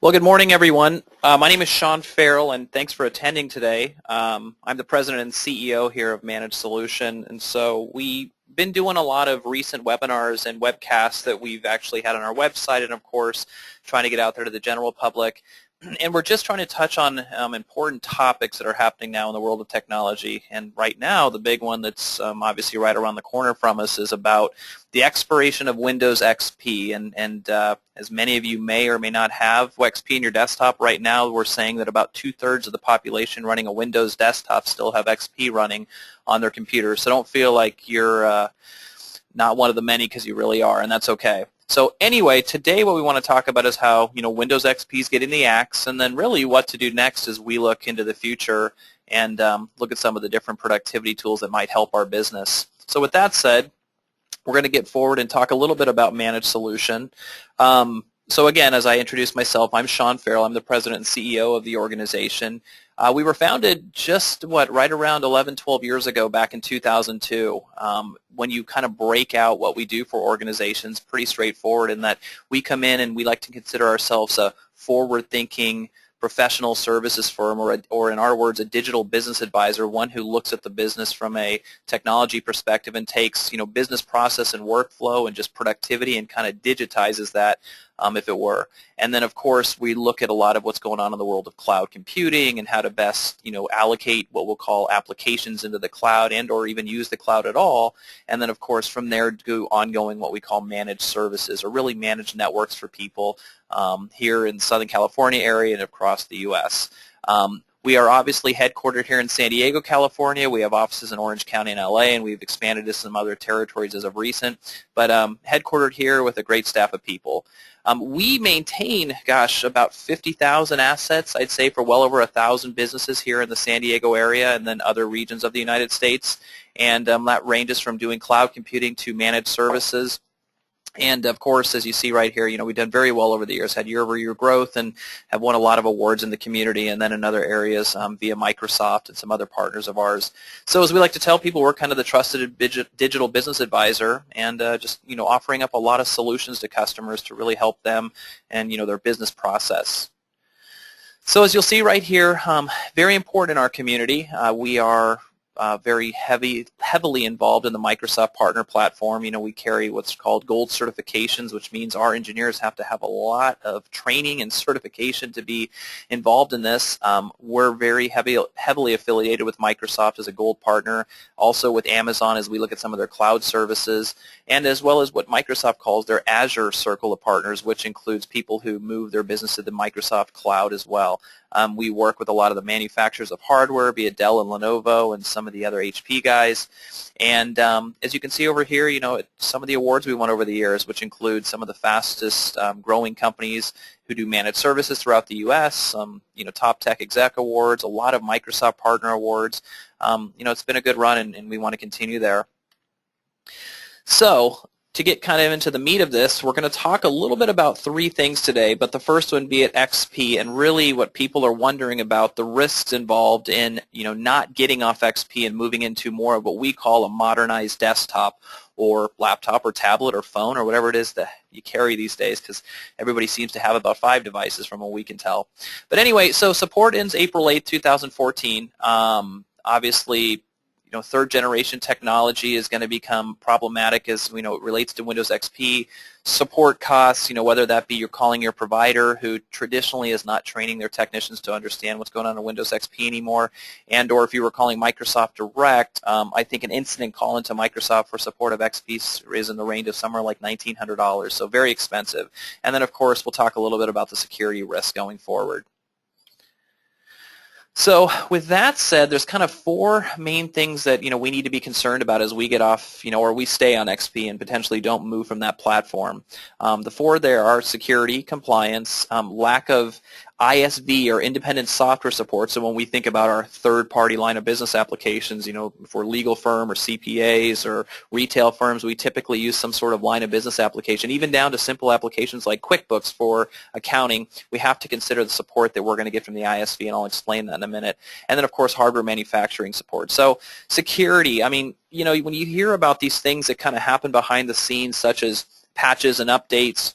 Well, good morning, everyone. My name is Sean Farrell, and thanks for attending today. I'm the president and CEO here of Managed Solution, and so we've been doing a lot of recent webinars and webcasts that we've actually had on our website, and of course, trying to get out there to the general public. And we're just trying to touch on important topics that are happening now in the world of technology. And right now, the big one that's obviously right around the corner from us is about the expiration of Windows XP. And as many of you may or may not have XP in your desktop right now, we're saying that about 2/3 of the population running a Windows desktop still have XP running on their computer. So don't feel like you're not one of the many, because you really are, and that's okay. So anyway, today what we want to talk about is how Windows XP is getting the axe, and then really what to do next as we look into the future and look at some of the different productivity tools that might help our business. So with that said, we're going to get forward and talk a little bit about Managed Solution. So again, as I introduced myself, I'm Sean Farrell. I'm the president and CEO of the organization. We were founded just, right around 11, 12 years ago, back in 2002. When you kind of break out what we do for organizations, pretty straightforward in that we come in and we like to consider ourselves a forward-thinking professional services firm, or in our words, a digital business advisor, one who looks at the business from a technology perspective and takes business process and workflow and just productivity and kind of digitizes that, if it were. And then, of course, we look at a lot of what's going on in the world of cloud computing and how to best allocate what we'll call applications into the cloud and or even use the cloud at all. And then, of course, from there do ongoing what we call managed services, or really managed networks for people here in Southern California area and across the U.S. We are obviously headquartered here in San Diego, California. We have offices in Orange County and LA, and we've expanded to some other territories as of recent, but headquartered here with a great staff of people. We maintain, about 50,000 assets, I'd say, for well over 1,000 businesses here in the San Diego area and then other regions of the United States, and that ranges from doing cloud computing to managed services. And, of course, as you see right here, we've done very well over the years, had year-over-year growth, and have won a lot of awards in the community and then in other areas via Microsoft and some other partners of ours. So as we like to tell people, we're kind of the trusted digital business advisor, and just, offering up a lot of solutions to customers to really help them and, their business process. So as you'll see right here, very important in our community. We are very heavily involved in the Microsoft Partner Platform. We carry what's called gold certifications, which means our engineers have to have a lot of training and certification to be involved in this. We're very heavily affiliated with Microsoft as a gold partner, also with Amazon as we look at some of their cloud services, and as well as what Microsoft calls their Azure Circle of Partners, which includes people who move their business to the Microsoft Cloud as well. We work with a lot of the manufacturers of hardware, be it Dell and Lenovo and some of the other HP guys. And as you can see over here, some of the awards we won over the years, which include some of the fastest growing companies who do managed services throughout the U.S., top tech exec awards, a lot of Microsoft partner awards. It's been a good run, and we want to continue there. So to get kind of into the meat of this, we're going to talk a little bit about three things today, but the first one be at XP, and really what people are wondering about, the risks involved in not getting off XP and moving into more of what we call a modernized desktop or laptop or tablet or phone or whatever it is that you carry these days, because everybody seems to have about 5 devices from what we can tell. But anyway, so support ends April 8, 2014. Obviously, third generation technology is going to become problematic as it relates to Windows XP. Support costs, whether that be you're calling your provider who traditionally is not training their technicians to understand what's going on in Windows XP anymore, and or if you were calling Microsoft direct, I think an incident call into Microsoft for support of XP is in the range of somewhere like $1,900, so very expensive. And then, of course, we'll talk a little bit about the security risks going forward. So with that said, there's kind of 4 main things that we need to be concerned about as we get off, or we stay on XP and potentially don't move from that platform. The 4 there are security, compliance, lack of ISV or independent software support. So when we think about our third-party line of business applications, if we're a legal firm or CPAs or retail firms, we typically use some sort of line of business application, even down to simple applications like QuickBooks for accounting. We have to consider the support that we're going to get from the ISV, and I'll explain that in a minute. And then, of course, hardware manufacturing support. So security, when you hear about these things that kind of happen behind the scenes, such as patches and updates,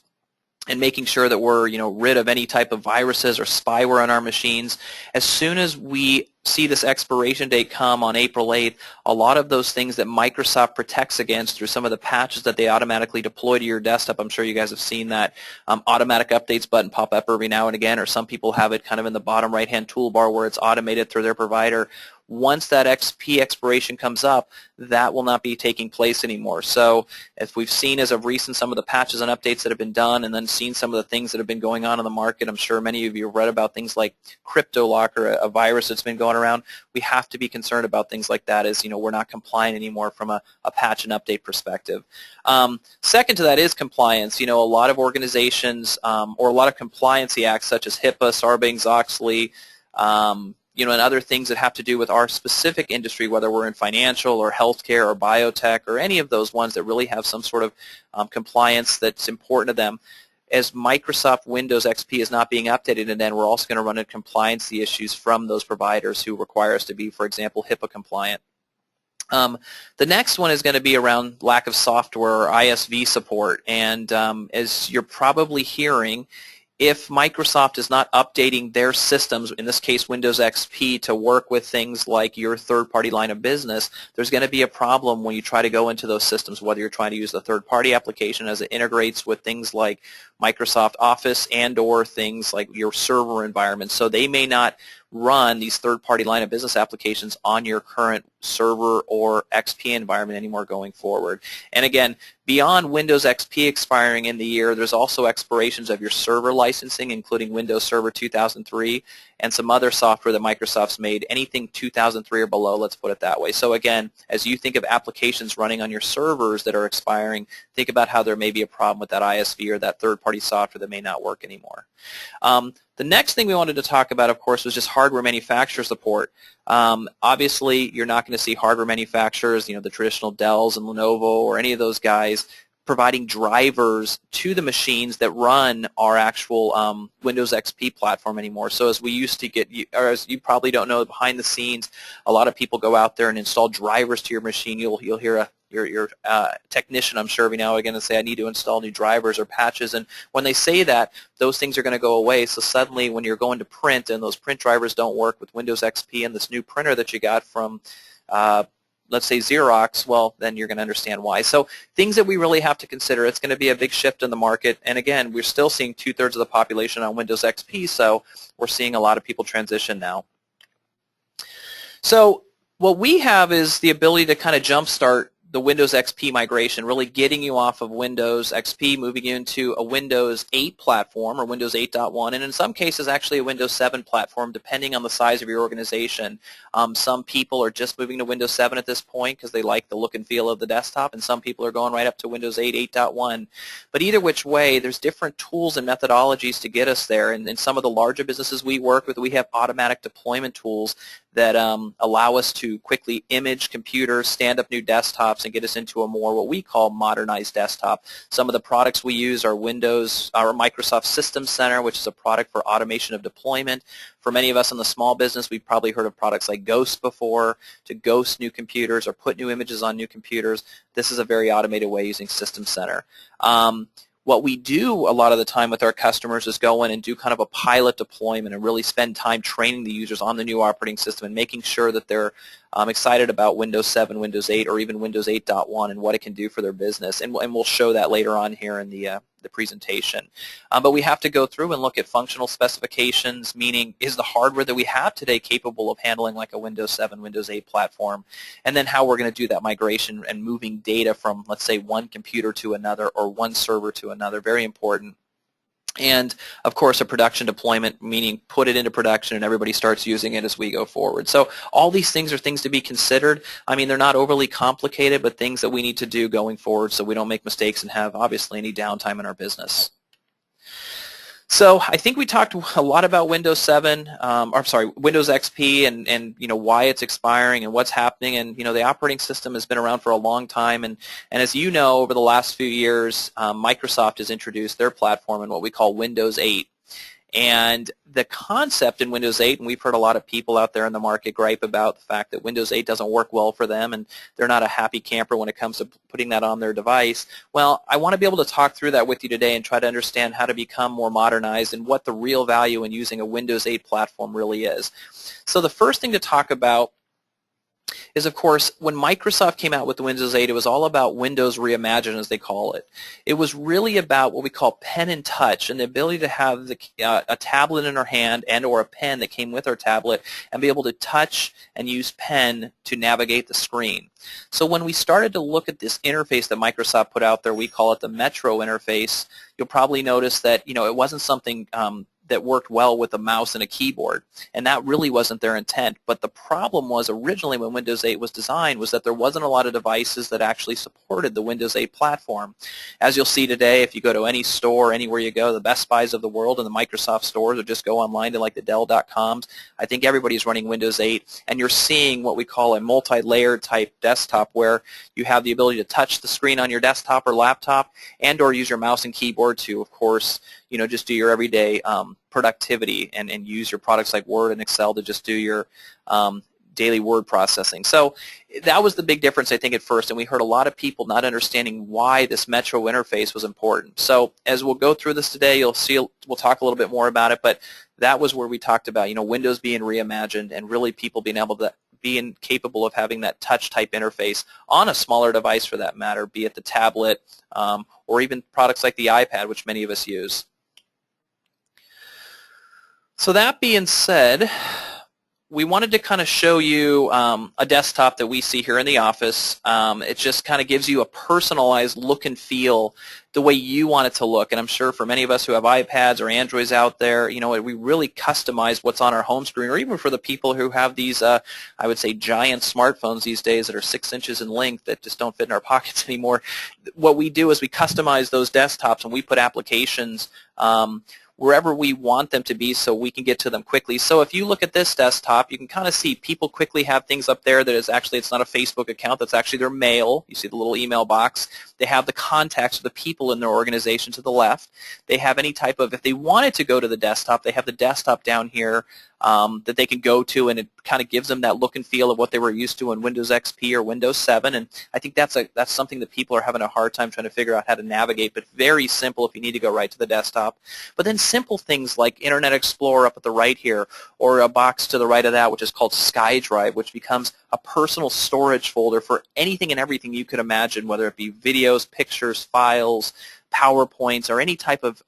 and making sure that we're rid of any type of viruses or spyware on our machines. As soon as we see this expiration date come on April 8th, a lot of those things that Microsoft protects against through some of the patches that they automatically deploy to your desktop, I'm sure you guys have seen that automatic updates button pop up every now and again, or some people have it kind of in the bottom right-hand toolbar where it's automated through their provider. Once that XP expiration comes up, that will not be taking place anymore. So if we've seen as of recent some of the patches and updates that have been done, and then seen some of the things that have been going on in the market, I'm sure many of you have read about things like CryptoLock, or a virus that's been going around. We have to be concerned about things like that, as we're not compliant anymore from a patch and update perspective. Second to that is compliance. A lot of organizations or a lot of compliancy acts such as HIPAA, Sarbanes-Oxley, and other things that have to do with our specific industry, whether we're in financial or healthcare or biotech or any of those ones that really have some sort of compliance that's important to them. As Microsoft Windows XP is not being updated, and then we're also going to run into compliance issues from those providers who require us to be, for example, HIPAA compliant. The next one is going to be around lack of software or ISV support, and as you're probably hearing, if Microsoft is not updating their systems, in this case Windows XP, to work with things like your third-party line of business, there's going to be a problem when you try to go into those systems, whether you're trying to use the third-party application as it integrates with things like Microsoft Office and or things like your server environment. So they may not run these third-party line of business applications on your current server or XP environment anymore going forward. And again, beyond Windows XP expiring in the year, there's also expirations of your server licensing, including Windows Server 2003 and some other software that Microsoft's made, anything 2003 or below, let's put it that way. So again, as you think of applications running on your servers that are expiring, think about how there may be a problem with that ISV or that third-party software that may not work anymore. The next thing we wanted to talk about, of course, was just hardware manufacturer support. Obviously, you're not going to see hardware manufacturers, the traditional Dells and Lenovo or any of those guys, providing drivers to the machines that run our actual Windows XP platform anymore. So as we used to get, or as you probably don't know, behind the scenes, a lot of people go out there and install drivers to your machine. You'll hear your technician, I'm sure, every now and again and say, I need to install new drivers or patches. And when they say that, those things are going to go away. So suddenly when you're going to print and those print drivers don't work with Windows XP and this new printer that you got from let's say Xerox, well, then you're going to understand why. So things that we really have to consider. It's going to be a big shift in the market. And again, we're still seeing 2/3 of the population on Windows XP, so we're seeing a lot of people transition now. So what we have is the ability to kind of jumpstart the Windows XP migration, really getting you off of Windows XP, moving you into a Windows 8 platform or Windows 8.1, and in some cases actually a Windows 7 platform, depending on the size of your organization. Some people are just moving to Windows 7 at this point because they like the look and feel of the desktop, and some people are going right up to Windows 8, 8.1. But either which way, there's different tools and methodologies to get us there, and in some of the larger businesses we work with, we have automatic deployment tools that allow us to quickly image computers, stand up new desktops, and get us into a more what we call modernized desktop. Some of the products we use are Microsoft System Center, which is a product for automation of deployment. For many of us in the small business, we've probably heard of products like Ghost before, to ghost new computers or put new images on new computers. This is a very automated way using System Center. What we do a lot of the time with our customers is go in and do kind of a pilot deployment and really spend time training the users on the new operating system and making sure that they're excited about Windows 7, Windows 8, or even Windows 8.1 and what it can do for their business. And we'll show that later on here in the presentation. But we have to go through and look at functional specifications, meaning is the hardware that we have today capable of handling like a Windows 7, Windows 8 platform, and then how we're going to do that migration and moving data from, let's say, one computer to another or one server to another, very important. And, of course, a production deployment, meaning put it into production and everybody starts using it as we go forward. So all these things are things to be considered. I mean, they're not overly complicated, but things that we need to do going forward so we don't make mistakes and have, obviously, any downtime in our business. So I think we talked a lot about Windows 7, Windows XP and why it's expiring and what's happening. And the operating system has been around for a long time. And as you know, over the last few years, Microsoft has introduced their platform in what we call Windows 8. And the concept in Windows 8, and we've heard a lot of people out there in the market gripe about the fact that Windows 8 doesn't work well for them and they're not a happy camper when it comes to putting that on their device. Well, I want to be able to talk through that with you today and try to understand how to become more modernized and what the real value in using a Windows 8 platform really is. So the first thing to talk about is, of course, when Microsoft came out with the Windows 8, it was all about Windows reimagined, as they call it. It was really about what we call pen and touch and the ability to have a tablet in our hand and or a pen that came with our tablet and be able to touch and use pen to navigate the screen. So when we started to look at this interface that Microsoft put out there, we call it the Metro interface, you'll probably notice that it wasn't something that worked well with a mouse and a keyboard, and that really wasn't their intent. But the problem was originally when Windows 8 was designed was that there wasn't a lot of devices that actually supported the Windows 8 platform. As you'll see today, if you go to any store, anywhere you go, the Best Buys of the world and the Microsoft stores, or just go online to like the Dell.coms, I think everybody's running Windows 8, and you're seeing what we call a multi-layered type desktop where you have the ability to touch the screen on your desktop or laptop and or use your mouse and keyboard to, of course, just do your everyday productivity and use your products like Word and Excel to just do your daily word processing. So that was the big difference, I think, at first, and we heard a lot of people not understanding why this Metro interface was important. So as we'll go through this today, you'll see we'll talk a little bit more about it, but that was where we talked about Windows being reimagined and really people being capable of having that touch type interface on a smaller device for that matter, be it the tablet or even products like the iPad, which many of us use. So that being said, we wanted to kind of show you a desktop that we see here in the office. It just kind of gives you a personalized look and feel the way you want it to look. And I'm sure for many of us who have iPads or Androids out there, we really customize what's on our home screen, or even for the people who have these, I would say, giant smartphones these days that are 6 inches in length that just don't fit in our pockets anymore. What we do is we customize those desktops and we put applications wherever we want them to be so we can get to them quickly. So if you look at this desktop, you can kind of see people quickly have things up there that is actually, it's not a Facebook account, that's actually their mail. You see the little email box. They have the contacts of the people in their organization to the left. They have any type of, if they wanted to go to the desktop, they have the desktop down here that they can go to, and it kind of gives them that look and feel of what they were used to in Windows XP or Windows 7, and I think that's something that people are having a hard time trying to figure out how to navigate, but very simple if you need to go right to the desktop. But then simple things like Internet Explorer up at the right here, or a box to the right of that which is called SkyDrive, which becomes a personal storage folder for anything and everything you could imagine, whether it be videos, pictures, files, PowerPoints, or any type of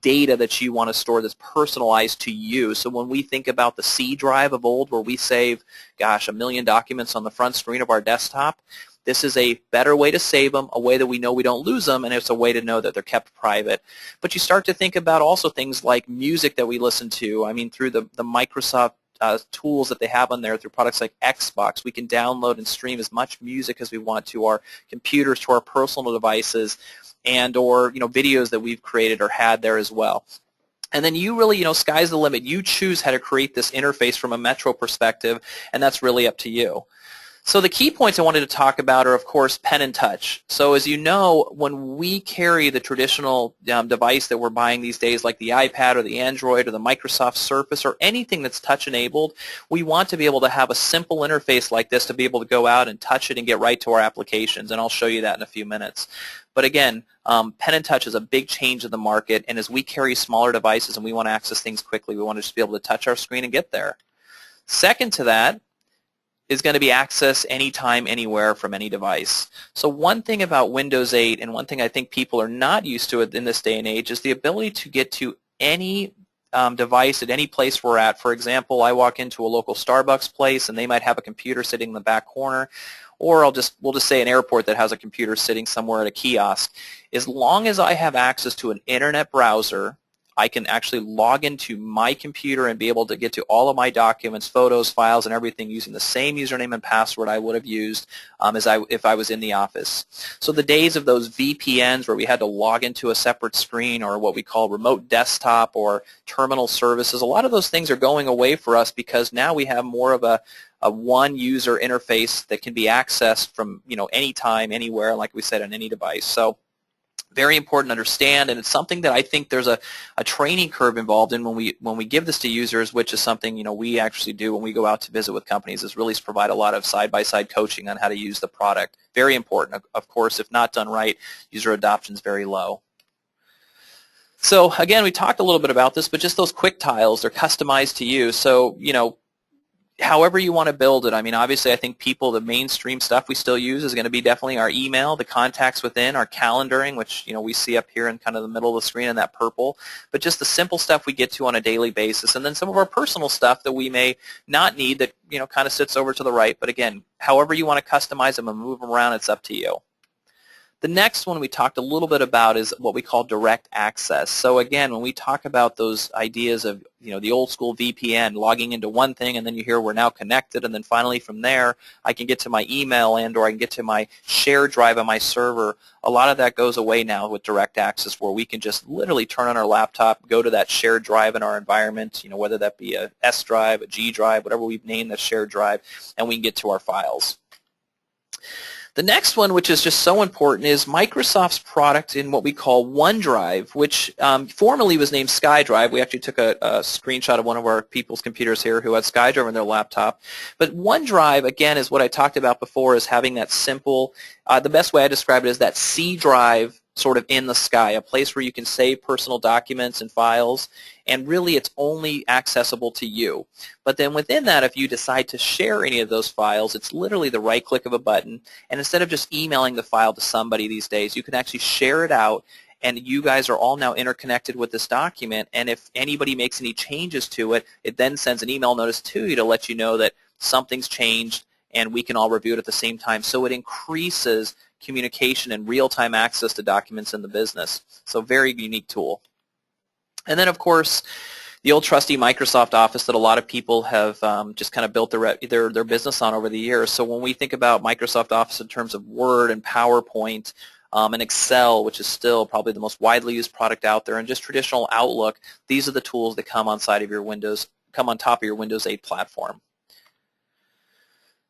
data that you want to store that's personalized to you. So when we think about the C drive of old where we save, gosh, 1 million documents on the front screen of our desktop, this is a better way to save them, a way that we know we don't lose them, and it's a way to know that they're kept private. But you start to think about also things like music that we listen to. I mean, through the Microsoft tools that they have on there, through products like Xbox, we can download and stream as much music as we want to our computers, to our personal devices, and or videos that we've created or had there as well. And then you really, sky's the limit. You choose how to create this interface from a Metro perspective, and that's really up to you. So the key points I wanted to talk about are, of course, pen and touch. So as you know, when we carry the traditional device that we're buying these days, like the iPad or the Android or the Microsoft Surface or anything that's touch-enabled, we want to be able to have a simple interface like this to be able to go out and touch it and get right to our applications, and I'll show you that in a few minutes. But again, pen and touch is a big change in the market, and as we carry smaller devices and we want to access things quickly, we want to just be able to touch our screen and get there. Second to that is going to be access anytime, anywhere from any device. So one thing about Windows 8, and one thing I think people are not used to in this day and age, is the ability to get to any device at any place we're at. For example, I walk into a local Starbucks place and they might have a computer sitting in the back corner, or we'll just say an airport that has a computer sitting somewhere at a kiosk. As long as I have access to an internet browser, I can actually log into my computer and be able to get to all of my documents, photos, files, and everything using the same username and password I would have used if I was in the office. So the days of those VPNs where we had to log into a separate screen, or what we call remote desktop or terminal services, a lot of those things are going away for us because now we have more of a one user interface that can be accessed from anytime, anywhere, like we said, on any device. So Very important to understand, and it's something that I think there's a training curve involved in when we give this to users, which is something we actually do when we go out to visit with companies, is really provide a lot of side-by-side coaching on how to use the product. Very important. Of course, if not done right, user adoption is very low. So again, we talked a little bit about this, but just those quick tiles, they're customized to you. So however you want to build it. I mean, obviously, I think the mainstream stuff we still use is going to be definitely our email, the contacts within, our calendaring, which we see up here in kind of the middle of the screen in that purple, but just the simple stuff we get to on a daily basis, and then some of our personal stuff that we may not need that kind of sits over to the right. But again, however you want to customize them and move them around, it's up to you. The next one we talked a little bit about is what we call direct access. So again, when we talk about those ideas of the old school VPN, logging into one thing and then you hear we're now connected, and then finally from there I can get to my email or I can get to my shared drive on my server. A lot of that goes away now with direct access, where we can just literally turn on our laptop, go to that shared drive in our environment, whether that be a S drive, a G drive, whatever we've named that shared drive, and we can get to our files. The next one, which is just so important, is Microsoft's product in what we call OneDrive, which formerly was named SkyDrive. We actually took a screenshot of one of our people's computers here who had SkyDrive on their laptop. But OneDrive, again, is what I talked about before, is having that simple, the best way I describe it is that C drive sort of in the sky, a place where you can save personal documents and files, and really it's only accessible to you. But then within that, if you decide to share any of those files, it's literally the right click of a button, and instead of just emailing the file to somebody these days, you can actually share it out, and you guys are all now interconnected with this document, and if anybody makes any changes to it, it then sends an email notice to you to let you know that something's changed, and we can all review it at the same time. So it increases communication and real-time access to documents in the business. So very unique tool. And then, of course, the old trusty Microsoft Office that a lot of people have just kind of built their business on over the years. So when we think about Microsoft Office in terms of Word and PowerPoint and Excel, which is still probably the most widely used product out there, and just traditional Outlook, these are the tools that come on top of your Windows 8 platform.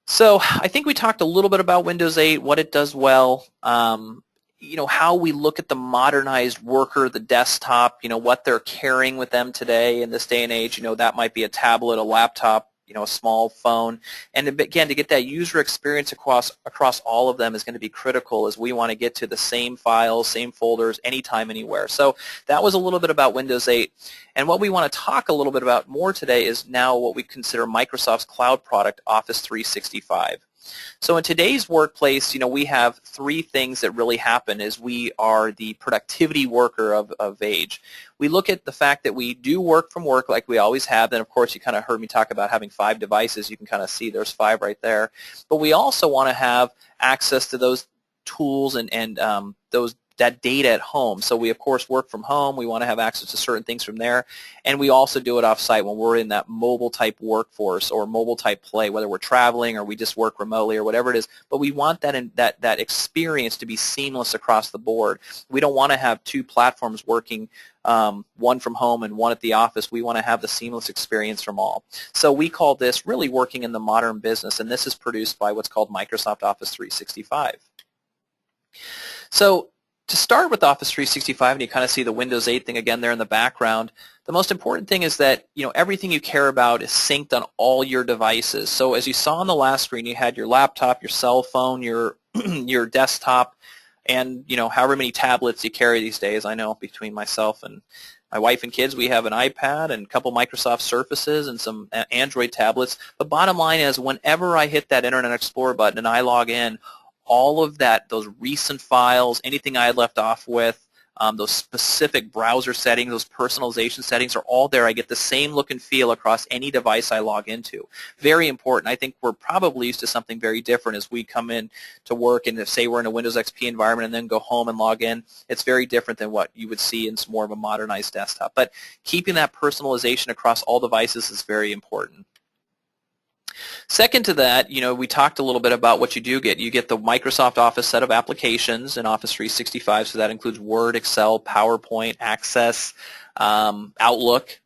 So I think we talked a little bit about Windows 8, what it does well, how we look at the modernized worker, the desktop, what they're carrying with them today in this day and age. That might be a tablet, a laptop, a small phone. And again, to get that user experience across all of them is going to be critical, as we want to get to the same files, same folders, anytime, anywhere. So that was a little bit about Windows 8. And what we want to talk a little bit about more today is now what we consider Microsoft's cloud product, Office 365. So in today's workplace, we have three things that really happen as we are the productivity worker of age. We look at the fact that we do work from work like we always have. Then, of course, you kind of heard me talk about having 5 devices. You can kind of see there's 5 right there. But we also want to have access to those tools and that data at home. So we, of course, work from home. We want to have access to certain things from there. And we also do it off-site when we're in that mobile-type workforce or mobile-type play, whether we're traveling or we just work remotely or whatever it is. But we want that experience to be seamless across the board. We don't want to have 2 platforms working, one from home and one at the office. We want to have the seamless experience from all. So we call this really working in the modern business, and this is produced by what's called Microsoft Office 365. So to start with Office 365, and you kind of see the Windows 8 thing again there in the background, the most important thing is that everything you care about is synced on all your devices. So as you saw on the last screen, you had your laptop, your cell phone, your your desktop, and however many tablets you carry these days. I know between myself and my wife and kids, we have an iPad and a couple Microsoft Surfaces and some Android tablets. The bottom line is, whenever I hit that Internet Explorer button and I log in, all of those recent files, anything I had left off with, those specific browser settings, those personalization settings are all there. I get the same look and feel across any device I log into. Very important. I think we're probably used to something very different as we come in to work, and say we're in a Windows XP environment and then go home and log in. It's very different than what you would see in more of a modernized desktop. But keeping that personalization across all devices is very important. Second to that, we talked a little bit about what you do get. You get the Microsoft Office set of applications in Office 365, so that includes Word, Excel, PowerPoint, Access, Outlook.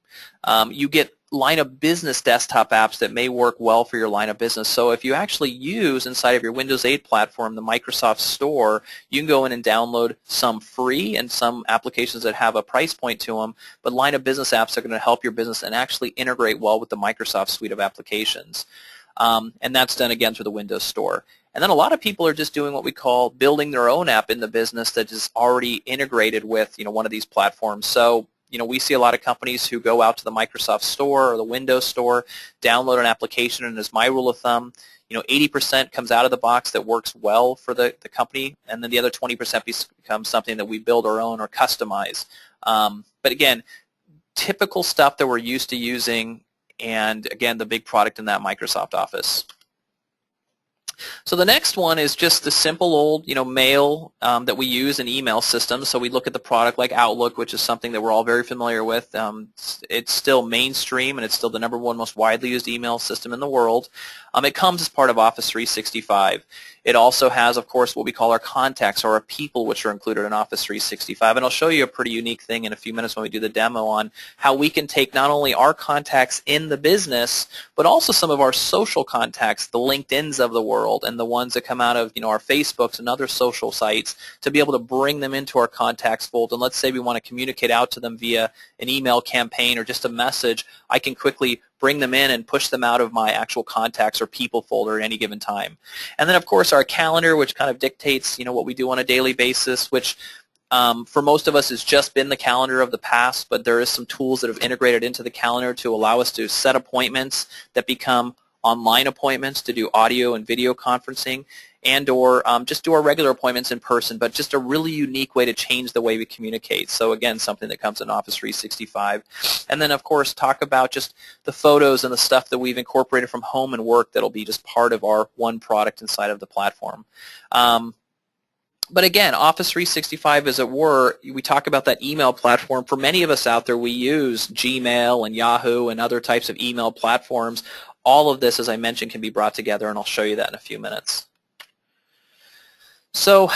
You get line of business desktop apps that may work well for your line of business. So if you actually use inside of your Windows 8 platform the Microsoft Store, you can go in and download some free and some applications that have a price point to them, but line of business apps are going to help your business and actually integrate well with the Microsoft suite of applications. And that's done again through the Windows Store. And then a lot of people are just doing what we call building their own app in the business that is already integrated with one of these platforms. So we see a lot of companies who go out to the Microsoft Store or the Windows Store, download an application, and as my rule of thumb, 80% comes out of the box that works well for the company, and then the other 20% becomes something that we build our own or customize. But again, typical stuff that we're used to using, and again, the big product in that, Microsoft Office. So the next one is just the simple old, mail that we use in email systems. So we look at the product like Outlook, which is something that we're all very familiar with. It's still mainstream, and it's still the #1 most widely used email system in the world. It comes as part of Office 365. It also has, of course, what we call our contacts or our people, which are included in Office 365. And I'll show you a pretty unique thing in a few minutes when we do the demo on how we can take not only our contacts in the business, but also some of our social contacts, the LinkedIns of the world, and the ones that come out of our Facebooks and other social sites, to be able to bring them into our contacts folder. And let's say we want to communicate out to them via an email campaign or just a message, I can quickly bring them in and push them out of my actual contacts or people folder at any given time. And then, of course, our calendar, which kind of dictates what we do on a daily basis, which for most of us has just been the calendar of the past, but there is some tools that have integrated into the calendar to allow us to set appointments that become online appointments, to do audio and video conferencing, and or just do our regular appointments in person, but just a really unique way to change the way we communicate. So again, something that comes in Office 365. And then, of course, talk about just the photos and the stuff that we've incorporated from home and work that'll be just part of our one product inside of the platform. But again, Office 365, as it were, we talk about that email platform. For many of us out there, we use Gmail and Yahoo and other types of email platforms. All of this, as I mentioned, can be brought together, and I'll show you that in a few minutes. So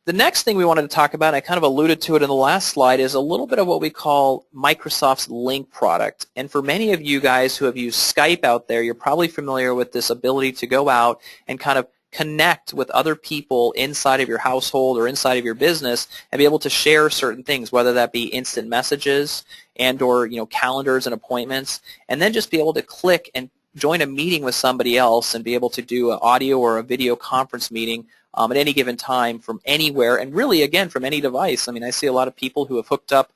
the next thing we wanted to talk about, and I kind of alluded to it in the last slide, is a little bit of what we call Microsoft's Link product. And for many of you guys who have used Skype out there, you're probably familiar with this ability to go out and kind of connect with other people inside of your household or inside of your business and be able to share certain things, whether that be instant messages and or calendars and appointments, and then just be able to click and join a meeting with somebody else and be able to do an audio or a video conference meeting at any given time from anywhere, and really, again, from any device. I mean, I see a lot of people who have hooked up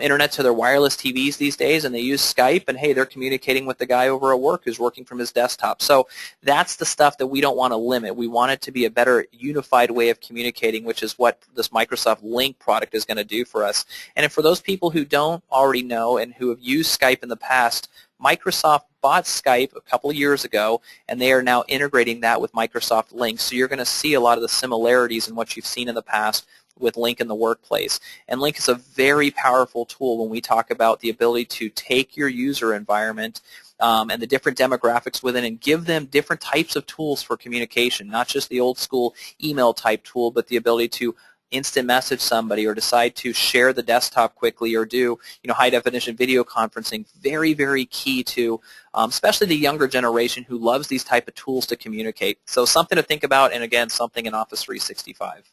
internet to their wireless TVs these days, and they use Skype, and hey, they're communicating with the guy over at work who's working from his desktop. So that's the stuff that we don't want to limit. We want it to be a better unified way of communicating, which is what this Microsoft Link product is going to do for us. And for those people who don't already know and who have used Skype in the past, Microsoft bought Skype a couple of years ago, and they are now integrating that with Microsoft Link. So you're going to see a lot of the similarities in what you've seen in the past with Link in the workplace. And Link is a very powerful tool when we talk about the ability to take your user environment and the different demographics within and give them different types of tools for communication, not just the old school email type tool, but the ability to instant message somebody or decide to share the desktop quickly or do high definition video conferencing. Very, very key to especially the younger generation who loves these type of tools to communicate. So something to think about, and again, something in Office 365.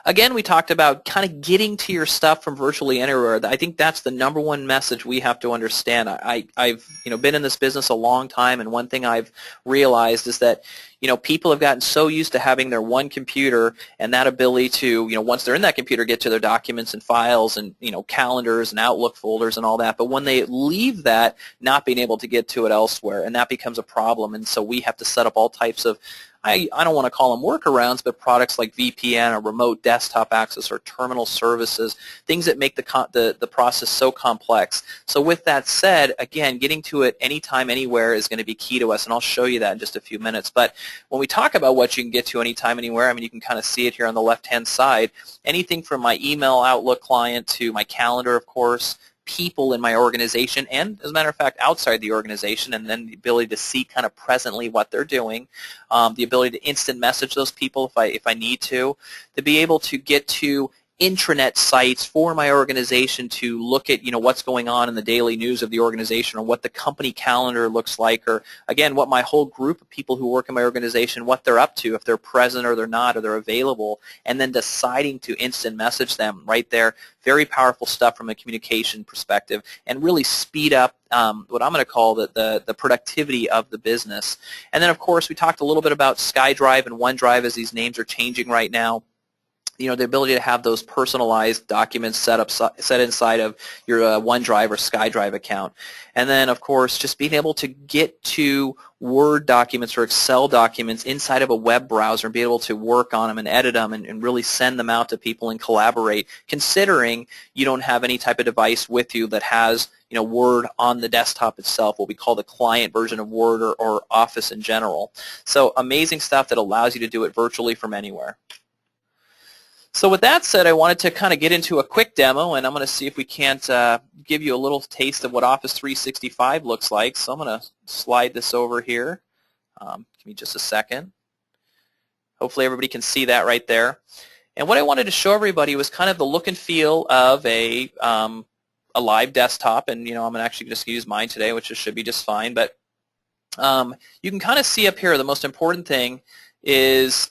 Again, we talked about kind of getting to your stuff from virtually anywhere. I think that's the #1 message we have to understand. I've been in this business a long time, and one thing I've realized is that people have gotten so used to having their one computer and that ability to once they're in that computer, get to their documents and files and calendars and Outlook folders and all that. But when they leave that, not being able to get to it elsewhere, and that becomes a problem. And so we have to set up all types of, I don't want to call them workarounds, but products like VPN or remote desktop access or terminal services, things that make the process so complex. So with that said, again, getting to it anytime, anywhere is going to be key to us, and I'll show you that in just a few minutes. But when we talk about what you can get to anytime, anywhere, I mean, you can kind of see it here on the left-hand side. Anything from my email Outlook client to my calendar, of course, people in my organization, and as a matter of fact outside the organization, and then the ability to see kind of presently what they're doing, the ability to instant message those people if I need to be able to get to intranet sites for my organization to look at, what's going on in the daily news of the organization, or what the company calendar looks like, or again, what my whole group of people who work in my organization, what they're up to, if they're present or they're not, or they're available, and then deciding to instant message them right there. Very powerful stuff from a communication perspective, and really speed up what I'm going to call the productivity of the business. And then, of course, we talked a little bit about SkyDrive and OneDrive, as these names are changing right now. The ability to have those personalized documents set inside of your OneDrive or SkyDrive account. And then, of course, just being able to get to Word documents or Excel documents inside of a web browser and be able to work on them and edit them and really send them out to people and collaborate, considering you don't have any type of device with you that has Word on the desktop itself, what we call the client version of Word or Office in general. So amazing stuff that allows you to do it virtually from anywhere. So with that said, I wanted to kind of get into a quick demo, and I'm going to see if we can't give you a little taste of what Office 365 looks like. So I'm going to slide this over here. Give me just a second. Hopefully everybody can see that right there. And what I wanted to show everybody was kind of the look and feel of a live desktop, and I'm actually just going to use mine today, which should be just fine. But you can kind of see up here the most important thing is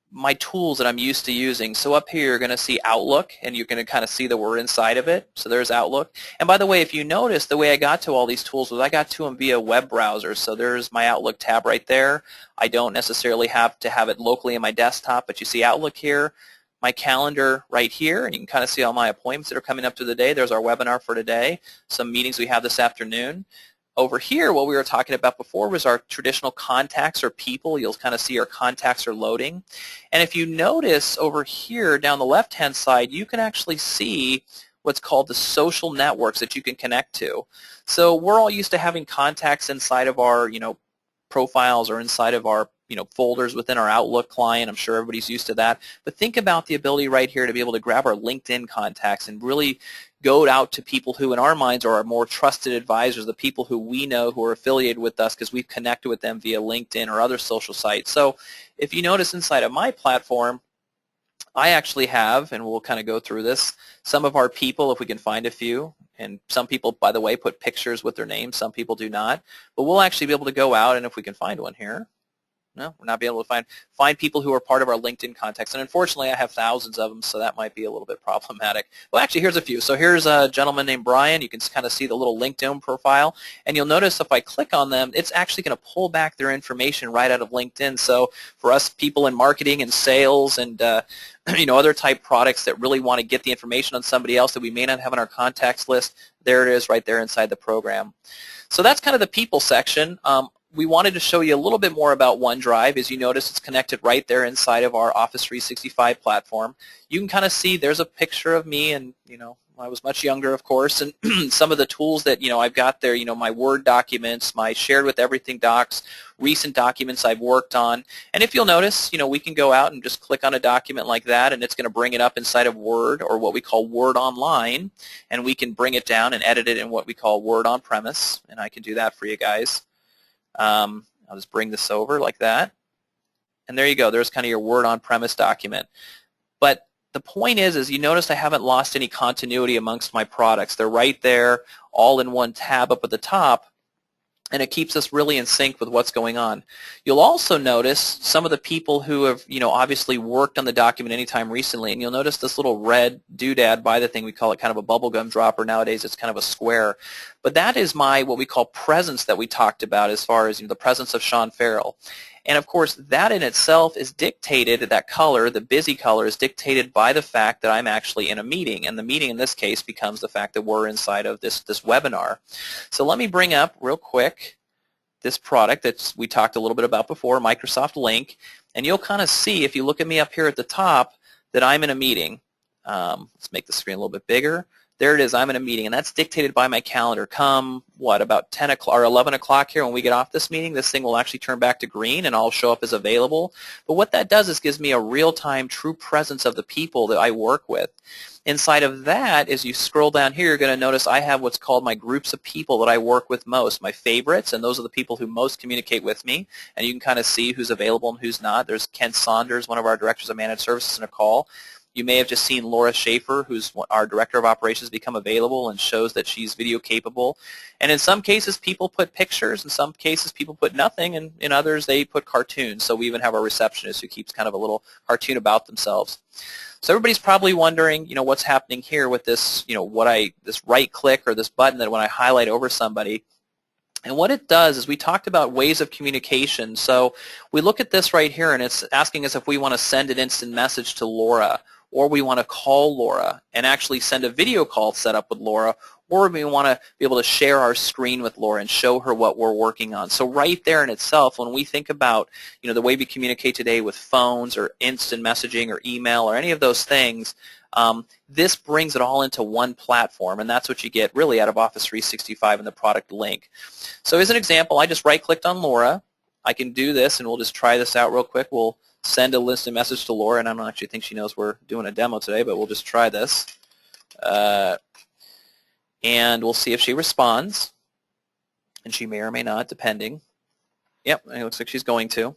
my tools that I'm used to using. So up here you're going to see Outlook, and you're going to kind of see that we're inside of it. So there's Outlook. And by the way, if you notice, the way I got to all these tools was I got to them via web browser. So there's my Outlook tab right there. I don't necessarily have to have it locally in my desktop, but you see Outlook here, my calendar right here, and you can kind of see all my appointments that are coming up to the day. There's our webinar for today, some meetings we have this afternoon. Over here, what we were talking about before was our traditional contacts or people. You'll kind of see our contacts are loading. And if you notice over here down the left-hand side, you can actually see what's called the social networks that you can connect to. So we're all used to having contacts inside of our, profiles or inside of our folders within our Outlook client. I'm sure everybody's used to that. But think about the ability right here to be able to grab our LinkedIn contacts and really go out to people who in our minds are our more trusted advisors, the people who we know who are affiliated with us because we've connected with them via LinkedIn or other social sites. So if you notice inside of my platform, I actually have, and we'll kind of go through this, some of our people, if we can find a few. And some people, by the way, put pictures with their names. Some people do not. But we'll actually be able to go out, and if we can find one here. No, we're not being able to find people who are part of our LinkedIn contacts. And unfortunately, I have thousands of them, so that might be a little bit problematic. Well, actually, here's a few. So here's a gentleman named Brian. You can kind of see the little LinkedIn profile. And you'll notice if I click on them, it's actually going to pull back their information right out of LinkedIn. So for us people in marketing and sales and other type products that really want to get the information on somebody else that we may not have on our contacts list, there it is right there inside the program. So that's kind of the people section. We wanted to show you a little bit more about OneDrive. As you notice, it's connected right there inside of our Office 365 platform. You can kind of see there's a picture of me, and I was much younger, of course, and some of the tools that I've got there. My Word documents, my shared with everything docs, recent documents I've worked on. And if you'll notice, we can go out and just click on a document like that, and it's going to bring it up inside of Word, or what we call Word Online, and we can bring it down and edit it in what we call Word on Premise, and I can do that for you guys. I'll just bring this over like that. And there you go. There's kind of your Word on-premise document. But the point is you notice I haven't lost any continuity amongst my products. They're right there, all in one tab up at the top, and it keeps us really in sync with what's going on. You'll also notice some of the people who have, obviously worked on the document anytime recently, and you'll notice this little red doodad by the thing. We call it kind of a bubblegum dropper. Nowadays it's kind of a square. But that is what we call presence that we talked about, as far as the presence of Sean Farrell. And of course, that in itself is dictated, that color, the busy color, is dictated by the fact that I'm actually in a meeting. And the meeting in this case becomes the fact that we're inside of this webinar. So let me bring up real quick this product that we talked a little bit about before, Microsoft Link. And you'll kind of see, if you look at me up here at the top, that I'm in a meeting. Let's make the screen a little bit bigger. There it is, I'm in a meeting, and that's dictated by my calendar. Come, about 10 o'clock or 11 o'clock here when we get off this meeting, this thing will actually turn back to green, and I'll show up as available. But what that does is gives me a real-time, true presence of the people that I work with. Inside of that, as you scroll down here, you're going to notice I have what's called my groups of people that I work with most, my favorites, and those are the people who most communicate with me. And you can kind of see who's available and who's not. There's Ken Saunders, one of our directors of managed services, in a call. You may have just seen Laura Schaefer, who's our Director of Operations, become available and shows that she's video capable. And in some cases, people put pictures. In some cases, people put nothing. And in others, they put cartoons. So we even have our receptionist who keeps kind of a little cartoon about themselves. So everybody's probably wondering, what's happening here with this, this right click or this button that when I highlight over somebody. And what it does is we talked about ways of communication. So we look at this right here, and it's asking us if we want to send an instant message to Laura, or we want to call Laura and actually send a video call set up with Laura, or we want to be able to share our screen with Laura and show her what we're working on. So right there in itself, when we think about the way we communicate today with phones or instant messaging or email or any of those things, this brings it all into one platform, and that's what you get really out of Office 365 and the product link. So as an example, I just right-clicked on Laura. I can do this, and we'll just try this out real quick. We'll send a instant message to Laura, and I don't actually think she knows we're doing a demo today, but we'll just try this. And we'll see if she responds, and she may or may not, depending. Yep, it looks like she's going to.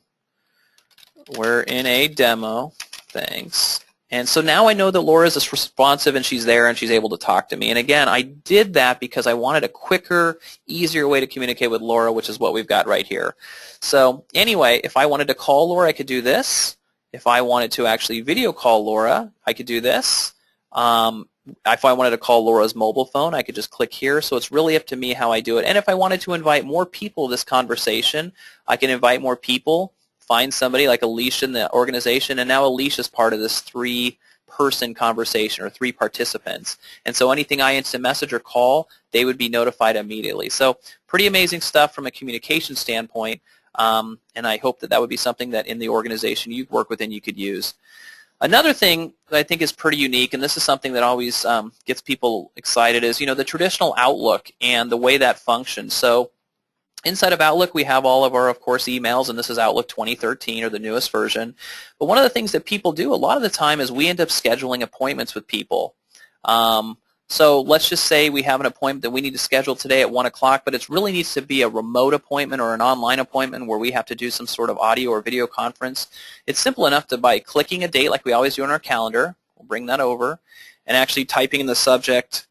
We're in a demo. Thanks. And so now I know that Laura is responsive and she's there and she's able to talk to me. And again, I did that because I wanted a quicker, easier way to communicate with Laura, which is what we've got right here. So anyway, if I wanted to call Laura, I could do this. If I wanted to actually video call Laura, I could do this. If I wanted to call Laura's mobile phone, I could just click here. So it's really up to me how I do it. And if I wanted to invite more people to this conversation, I can invite more people. Find somebody like Alicia in the organization, and now Alicia's part of this 3-person conversation or 3 participants. And so anything I instant message or call, they would be notified immediately. So pretty amazing stuff from a communication standpoint, and I hope that that would be something that in the organization you work with and you could use. Another thing that I think is pretty unique, and this is something that always gets people excited, is the traditional Outlook and the way that functions. So inside of Outlook, we have all of our, of course, emails, and this is Outlook 2013 or the newest version. But one of the things that people do a lot of the time is we end up scheduling appointments with people. So let's just say we have an appointment that we need to schedule today at 1 o'clock, but it really needs to be a remote appointment or an online appointment where we have to do some sort of audio or video conference. It's simple enough to, by clicking a date like we always do on our calendar, we'll bring that over, and actually typing in the subject,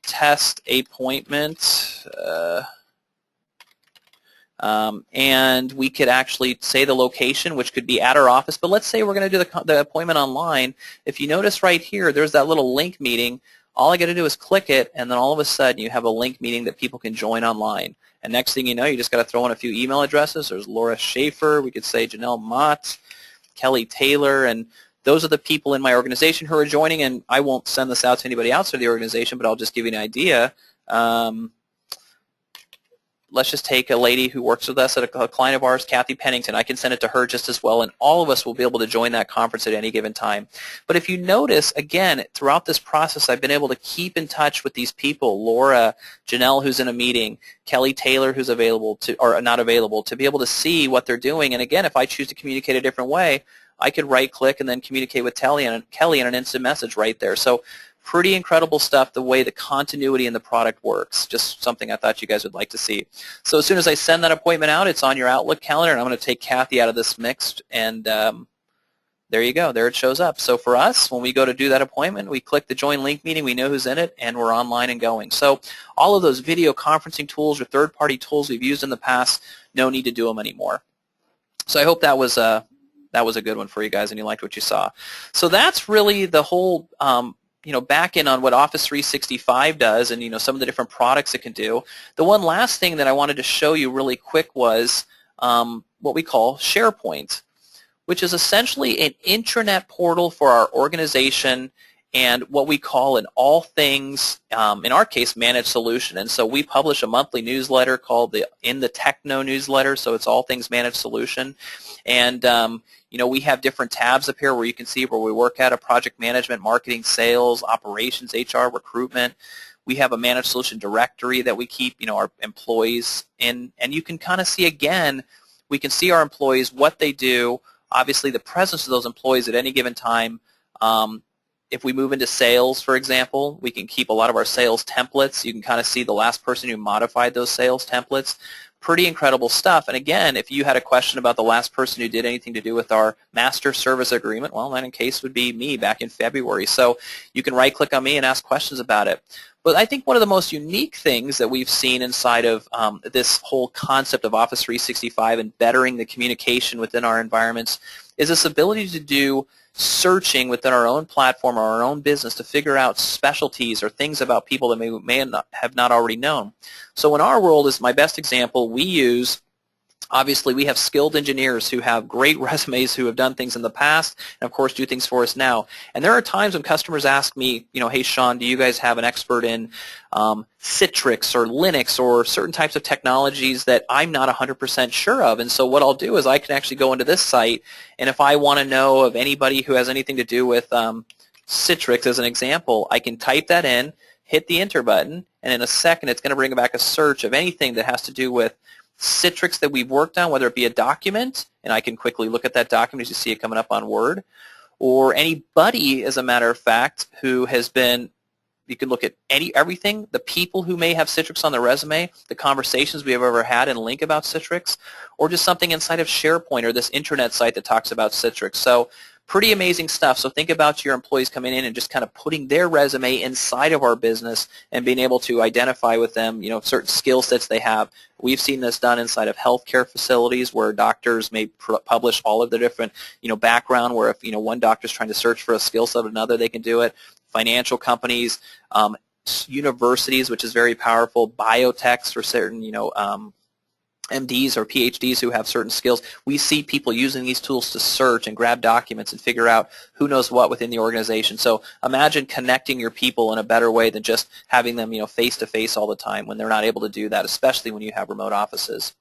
test appointment, and we could actually say the location, which could be at our office. But let's say we're going to do the appointment online. If you notice right here, there's that little link meeting. All I got to do is click it, and then all of a sudden you have a link meeting that people can join online. And next thing you know, you just got to throw in a few email addresses. There's Laura Schaefer. We could say Janelle Mott, Kelly Taylor, and those are the people in my organization who are joining. And I won't send this out to anybody outside the organization, but I'll just give you an idea. Let's just take a lady who works with us at a client of ours, Kathy Pennington. I can send it to her just as well, and all of us will be able to join that conference at any given time. But if you notice, again, throughout this process, I've been able to keep in touch with these people, Laura, Janelle, who's in a meeting, Kelly Taylor, who's available to, or not available, to be able to see what they're doing. And again, if I choose to communicate a different way, I could right-click and then communicate with Kelly in an instant message right there. So pretty incredible stuff, the way the continuity in the product works. Just something I thought you guys would like to see. So as soon as I send that appointment out, it's on your Outlook calendar, and I'm going to take Kathy out of this mix, and there you go. There it shows up. So for us, when we go to do that appointment, we click the Join Link Meeting, we know who's in it, and we're online and going. So all of those video conferencing tools or third-party tools we've used in the past, no need to do them anymore. So I hope that was a good one for you guys, and you liked what you saw. So that's really the whole back in on what Office 365 does and, some of the different products it can do. The one last thing that I wanted to show you really quick was what we call SharePoint, which is essentially an intranet portal for our organization and what we call an all things, in our case, managed solution. And so we publish a monthly newsletter called the In the Techno newsletter, so it's all things managed solution. And we have different tabs up here where you can see where we work at: a project management, marketing, sales, operations, HR, recruitment. We have a managed solution directory that we keep, our employees in, and you can kind of see again, we can see our employees, what they do, obviously the presence of those employees at any given time. If we move into sales, for example, we can keep a lot of our sales templates. You can kind of see the last person who modified those sales templates. Pretty incredible stuff. And again, if you had a question about the last person who did anything to do with our master service agreement, well, that in case would be me back in February. So you can right-click on me and ask questions about it. But I think one of the most unique things that we've seen inside of this whole concept of Office 365 and bettering the communication within our environments is this ability to do searching within our own platform or our own business to figure out specialties or things about people that may have not already known. So in our world, as my best example, obviously, we have skilled engineers who have great resumes who have done things in the past and, of course, do things for us now. And there are times when customers ask me, hey, Sean, do you guys have an expert in Citrix or Linux or certain types of technologies that I'm not 100% sure of? And so what I'll do is I can actually go into this site, and if I want to know of anybody who has anything to do with Citrix, as an example, I can type that in, hit the enter button, and in a second it's going to bring back a search of anything that has to do with Citrix that we've worked on, whether it be a document, and I can quickly look at that document as you see it coming up on Word, or anybody, as a matter of fact, who has been, you can look at everything, the people who may have Citrix on their resume, the conversations we have ever had and link about Citrix, or just something inside of SharePoint or this internet site that talks about Citrix. So pretty amazing stuff. So think about your employees coming in and just kind of putting their resume inside of our business and being able to identify with them, certain skill sets they have. We've seen this done inside of healthcare facilities where doctors may publish all of the different, background, where if, one doctor's trying to search for a skill set of another, they can do it. Financial companies, universities, which is very powerful, biotechs for certain, MDs or PhDs who have certain skills. We see people using these tools to search and grab documents and figure out who knows what within the organization. So imagine connecting your people in a better way than just having them, face-to-face all the time when they're not able to do that, especially when you have remote offices.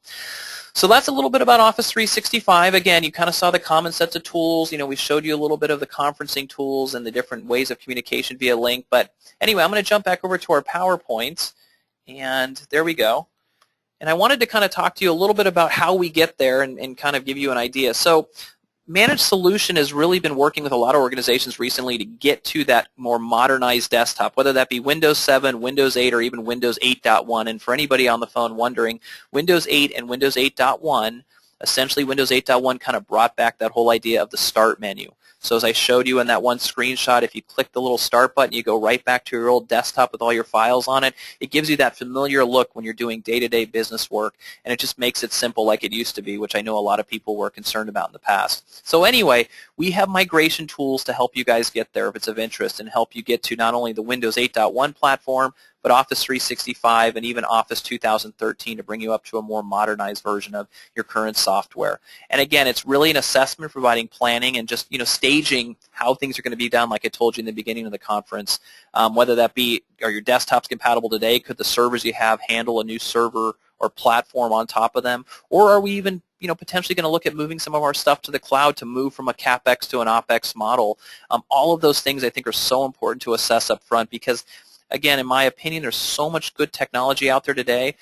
So that's a little bit about Office 365. Again, you kind of saw the common sets of tools. We showed you a little bit of the conferencing tools and the different ways of communication via link. But anyway, I'm going to jump back over to our PowerPoint, and there we go. And I wanted to kind of talk to you a little bit about how we get there and kind of give you an idea. So Managed Solution has really been working with a lot of organizations recently to get to that more modernized desktop, whether that be Windows 7, Windows 8, or even Windows 8.1. And for anybody on the phone wondering, Windows 8 and Windows 8.1, essentially Windows 8.1 kind of brought back that whole idea of the Start menu. So as I showed you in that one screenshot, if you click the little Start button, you go right back to your old desktop with all your files on it. It gives you that familiar look when you're doing day-to-day business work, and it just makes it simple like it used to be, which I know a lot of people were concerned about in the past. So anyway, we have migration tools to help you guys get there if it's of interest and help you get to not only the Windows 8.1 platform, but Office 365 and even Office 2013 to bring you up to a more modernized version of your current software. And again, it's really an assessment providing planning and just staging how things are going to be done, like I told you in the beginning of the conference. Whether that be, are your desktops compatible today? Could the servers you have handle a new server or platform on top of them? Or are we even potentially going to look at moving some of our stuff to the cloud to move from a CapEx to an OpEx model? All of those things I think are so important to assess up front because, again, in my opinion, there's so much good technology out there today